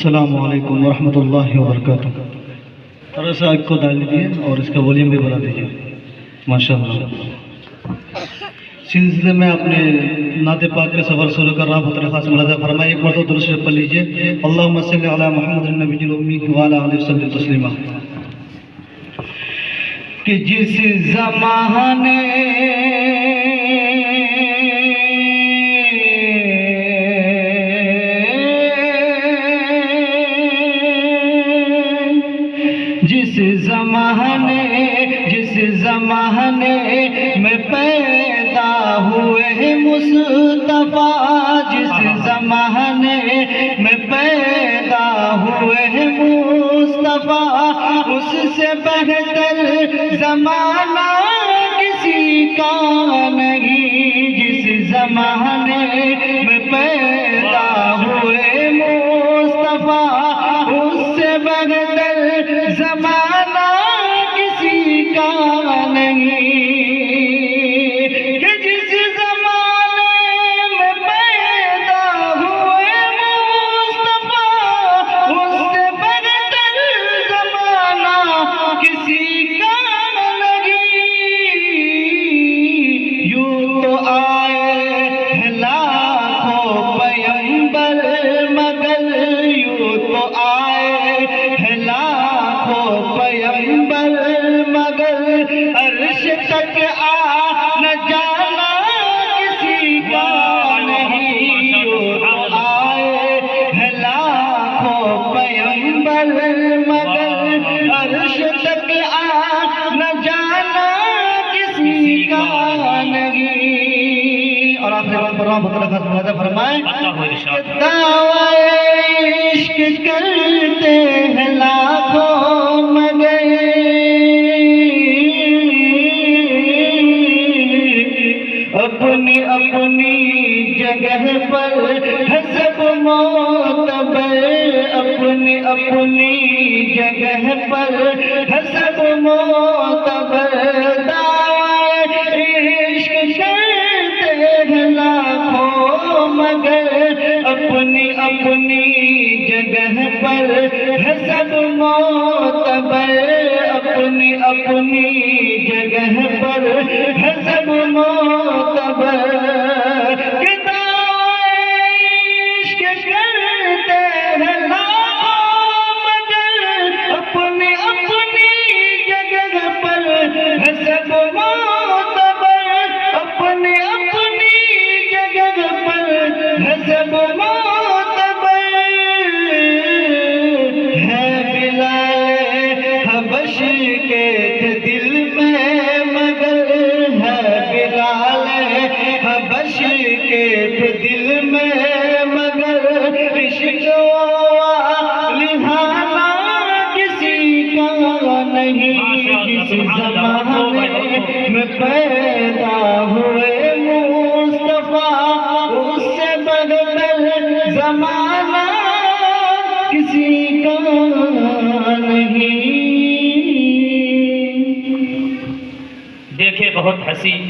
السلام علیکم ورحمۃ اللہ وبرکاتہ۔ تھوڑا سا آگ کو ڈال دیجیے اور اس کا والیوم بھی بڑھا دیجیے ماشاء اللہ۔ سلسلے میں اپنے نعت پاک کے سفر شروع کر رہا ہوں، بطور خاص ملاحظہ فرمائیے، ایک مرتبہ درود شریف پڑھ لیجیے، اللہم صلی علی محمد النبی الامی وعلی آلہ وسلم تسلیما۔ کہ جس زمانے جس زمانے میں پیدا ہوئے مصطفیٰ، جس زمانے میں پیدا ہوئے مصطفیٰ، اس سے بہتر زمانہ کسی کا نہیں۔ جس زمانے میں پیدا ہوئے مصطفیٰ، اس سے بہتر زمانہ کسی کا نہیں۔ کہ جس زمانے میں پیدا ہوئے مصطفیٰ، اس سے بہتر زمانہ کسی کا نہیں۔ یوں تو آئے ہیں لاکھوں پیغمبر مگر، یوں تو آئے ہیں لاکھوں پیغمبر مگر، عرش تک آ نہ جانا کسی کا نہیں۔ یوں تو آئے ہیں لاکھوں پیغمبر مگر، عرش تک آ نہ جانا کسی کا نہیں۔ اور آخری بات پر رہا بطور خاص ملاحظہ فرمائیں، دعوی عشق کرتے ہیں لاکھوں مگر، اپنی اپنی جگہ پر ہے سب معتبر، اپنی اپنی جگہ پر ہے سب معتبر۔ دعوی عشق کرتے ہیں لاکھوں مگر، اپنی اپنی جگہ پر ہے سب معتبر، اپنی اپنی جگہ پر ہے سب معتبر۔ کہ دعوی عشق کرتے ہیں لاکھوں مگر، اپنی اپنی جگہ پر ہے سب معتبر، اپنی اپنی جگہ پر ہے سب معتبر۔ ہے بلال حبش کے تھے دل میں مگر، ہے بلال حبش کے تھے دل میں مگر، عشق لہانا کسی کا نہیں۔ جس زمانے میں پیدا ہوئے مصطفیٰ، اس سے بہتر زمانہ کسی کا نہیں۔ دیکھے بہت حسین